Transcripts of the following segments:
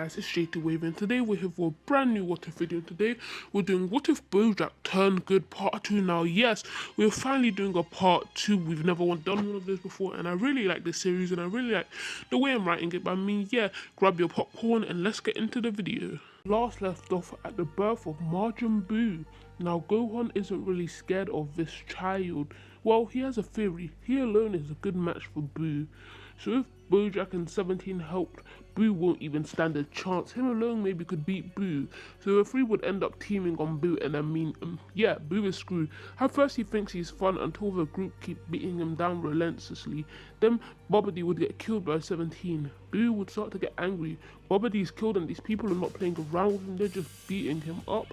guys, it's JT Wave, and today we're here for a brand new What If video. Today we're doing What If Bojack Turned Good Part 2. Now yes, we're finally doing a Part 2. We've never done one of this before, and I really like this series and I really like the way I'm writing it. But I mean, yeah, grab your popcorn and let's get into the video. Last left off at the birth of Majin Buu. Now Gohan isn't really scared of this child. Well, he has a theory. He alone is a good match for Buu. So if Bojack and 17 helped, Buu won't even stand a chance. Him alone maybe could beat Buu. So the three would end up teaming on Buu, and I mean, yeah, Buu is screwed. At first he thinks he's fun until the group keep beating him down relentlessly. Then Bobbidi would get killed by 17. Buu would start to get angry. Bobbidi's killed and these people are not playing around with him, they're just beating him up.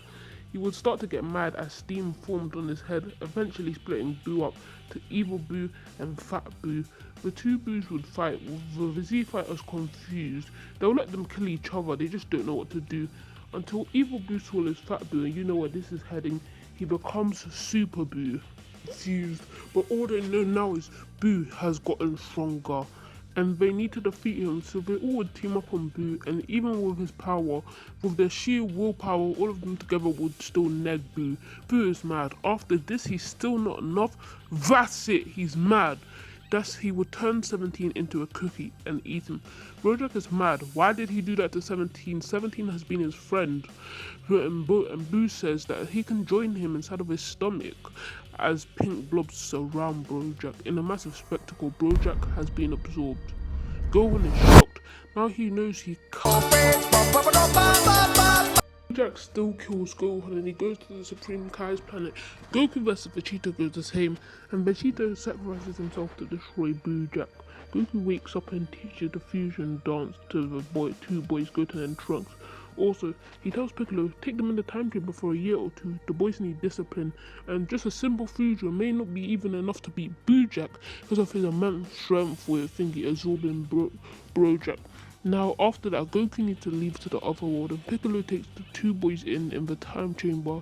He would start to get mad as steam formed on his head, eventually splitting Buu up to Evil Buu and Fat Buu. The two Boos would fight, with the Z fighters confused. They'll let them kill each other, they just don't know what to do. Until Evil Buu swallows Fat Buu, and you know where this is heading, he becomes Super Buu. Confused, but all they know now is Buu has gotten stronger, and they need to defeat him, so they all would team up on Buu, and even with his power, with their sheer willpower, all of them together would still neg Buu. Buu is mad. After this, he's still not enough. That's it, he's mad. Thus, he would turn 17 into a cookie and eat him. Bojack is mad. Why did he do that to 17? 17 has been his friend. And Buu says that he can join him inside of his stomach as pink blobs surround Bojack. In a massive spectacle, Bojack has been absorbed. Gohan is shocked. Now he knows he can't. Bojack still kills Gohan and he goes to the Supreme Kai's planet. Goku vs Vegeta goes the same, and Vegeta sacrifices himself to destroy Bojack. Goku wakes up and teaches the fusion dance to the two boys, Goten and Trunks. Also, he tells Piccolo, take them in the time chamber for a year or two. The boys need discipline, and just a simple fusion may not be even enough to beat Bojack because of his immense strength with thingy absorbing Bojack. Now, after that, Goku needs to leave to the other world, and Piccolo takes the two boys in the time chamber.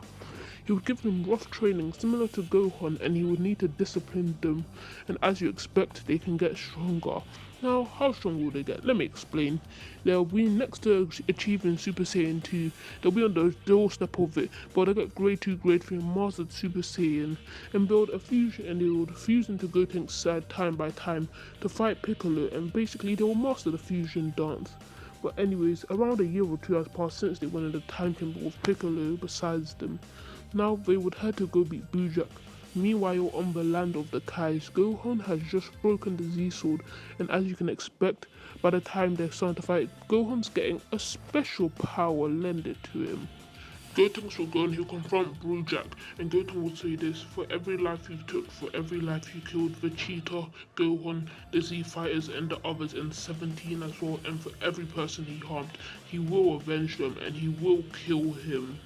He would give them rough training similar to Gohan, and he would need to discipline them, and as you expect, they can get stronger. Now, how strong will they get? Let me explain. They'll be next to achieving Super Saiyan 2, they'll be on the doorstep of it, but they'll get Grade 2, Grade 3 Mastered Super Saiyan, and build a fusion, and they would fuse into Gotenks side time by time to fight Piccolo, and basically they will master the fusion dance. But anyways, around a year or two has passed since they went in the time chamber with Piccolo besides them. Now they would head to go beat Bojack. Meanwhile, on the land of the Kais, Gohan has just broken the Z-Sword, and as you can expect, by the time they're starting to fight, Gohan's getting a special power lended to him. Gotenks will go and he'll confront Bojack, and Goten will say this: for every life you took, for every life you killed, Vegeta, Gohan, the Z fighters and the others, and 17 as well, and for every person he harmed, he will avenge them and he will kill him.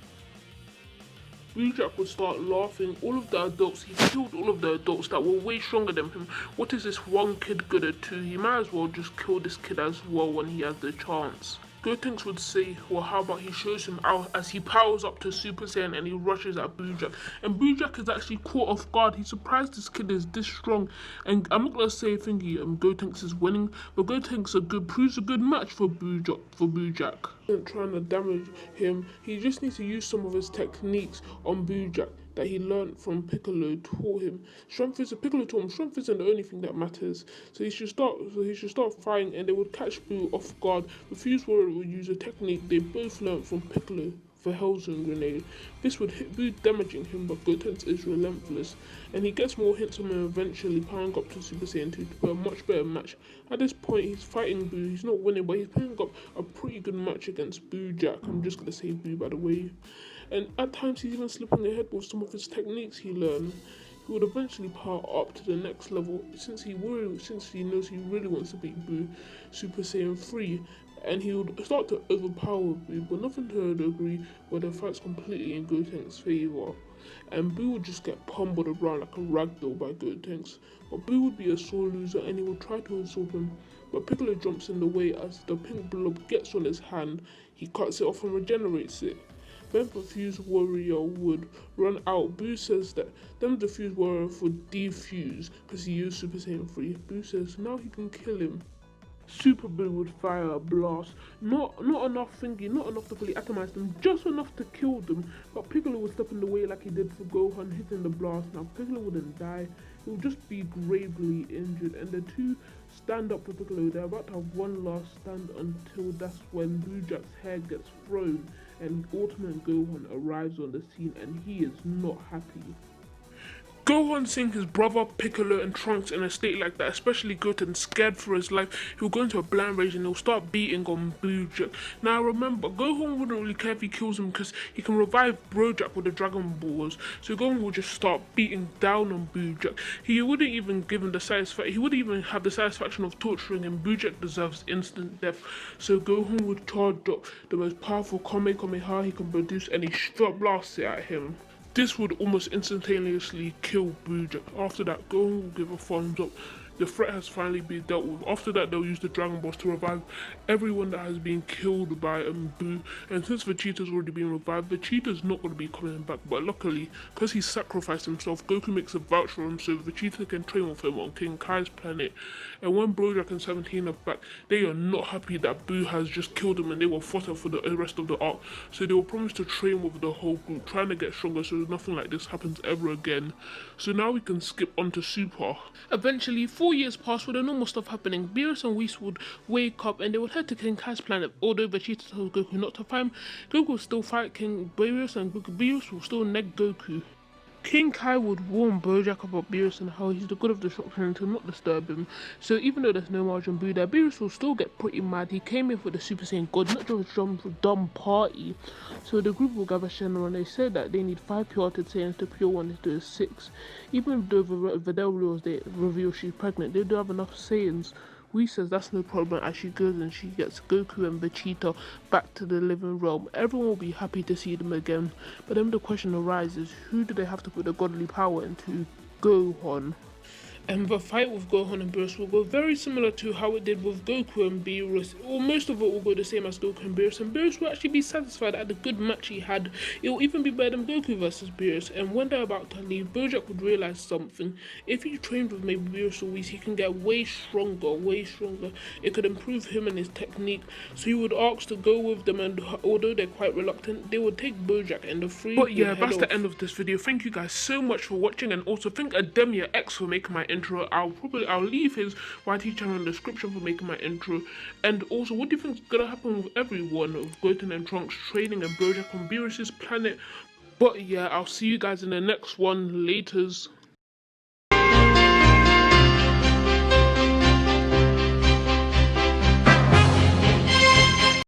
Bojack would start laughing. All of the adults, he killed all of the adults that were way stronger than him. What is this one kid good at too? He might as well just kill this kid as well when he has the chance. Gotenks would say, well, how about he shows him out as he powers up to Super Saiyan and he rushes at Bojack. And Bojack is actually caught off guard. He's surprised this kid is this strong. And I'm not going to say thingy Gotenks is winning, but Gotenks proves a good match for Bojack. Isn't trying to damage him. He just needs to use some of his techniques on Bojack that he learned from Piccolo taught him. Piccolo taught him strength isn't the only thing that matters. So he should start fighting, and they would catch Buu off guard. The Fuse Warrior would use a technique they both learned from Piccolo, the Hellzone Grenade. This would hit Buu, damaging him, but Gotenks is relentless, and he gets more hits on him, eventually powering up to Super Saiyan 2 to put a much better match. At this point, he's fighting Buu. He's not winning, but he's putting up a pretty good match against Bojack. I'm just gonna say Buu, by the way. And at times he's even slipping ahead with some of his techniques he learned. He would eventually power up to the next level since he knows he really wants to beat Buu Super Saiyan 3, and he would start to overpower Buu, but nothing to a degree where the fight's completely in Gotenks' favour. And Buu would just get pummeled around like a ragdoll by Gotenks. But Buu would be a sore loser and he would try to absorb him, but Piccolo jumps in the way as the pink blob gets on his hand. He cuts it off and regenerates it. Then the Fuse Warrior would run out. Buu says that then the Fuse Warrior would defuse because he used Super Saiyan 3. Buu says now he can kill him. Super Boo would fire a blast. Not enough thingy, not enough to fully atomize them, just enough to kill them. But Piccolo would step in the way like he did for Gohan, hitting the blast. Now Piccolo wouldn't die, he would just be gravely injured. And the two stand up for Piccolo. They're about to have one last stand until that's when Bojack's hair gets thrown and Ultimate Gohan arrives on the scene and he is not happy. Gohan seeing his brother Piccolo and Trunks in a state like that, especially Goten scared for his life, he'll go into a blind rage and he'll start beating on Bojack. Now remember, Gohan wouldn't really care if he kills him because he can revive Bojack with the Dragon Balls. So Gohan will just start beating down on Bojack. He wouldn't even give him the satisfaction, he wouldn't even have the satisfaction of torturing him. Bojack deserves instant death. So Gohan would charge up the most powerful Kamehameha he can produce and he straight blasts it at him. This would almost instantaneously kill Bojack. After that, Gohan will give a thumbs up. The threat has finally been dealt with. After that, they'll use the Dragon Balls to revive everyone that has been killed by Boo. And since Vegeta's already been revived, Vegeta's not going to be coming back. But luckily, because he sacrificed himself, Goku makes a voucher for him so Vegeta can train with him on King Kai's planet. And when Bojack and 17 are back, they are not happy that Boo has just killed him and they will fodder for the rest of the arc. So they will promise to train with the whole group, trying to get stronger so nothing like this happens ever again. So now we can skip on to Super. Eventually, 4 years pass with the normal stuff happening. Beerus and Whis would wake up and they would head to King Kai's planet. Although Vegeta told Goku not to fight him, Goku will still fight King Beerus and Beerus will still neg Goku. King Kai would warn Bojack about Beerus and how he's the god of destruction and to not disturb him. So even though there's no Majin Buu there, Beerus will still get pretty mad. He came in for the Super Saiyan God, not just some dumb party. So the group will gather Shenron and they said that they need 5 pure-hearted Saiyans to pure one into 6. Even though Videl rules they reveal she's pregnant, they do have enough Saiyans. Whis says that's no problem as she goes and she gets Goku and Vegeta back to the living realm. Everyone will be happy to see them again. But then the question arises, who do they have to put the godly power into? Gohan. And the fight with Gohan and Beerus will go very similar to how it did with Goku and Beerus, or most of it will go the same as Goku and Beerus will actually be satisfied at the good match he had. It will even be better than Goku versus Beerus, and when they're about to leave, Bojack would realize something. If he trained with maybe Beerus or Whis, he can get way stronger. It could improve him and his technique, so he would ask to go with them, and although they're quite reluctant, they would take Bojack and the three. But yeah, that's the end of this video. Thank you guys so much for watching, and also thank Ademia X for making my intro. I'll leave his YT channel in the description for making my intro. And also, what do you think is gonna happen with everyone of Goten and Trunks training and Bojack on Beerus's planet? But yeah, I'll see you guys in the next one. Laters.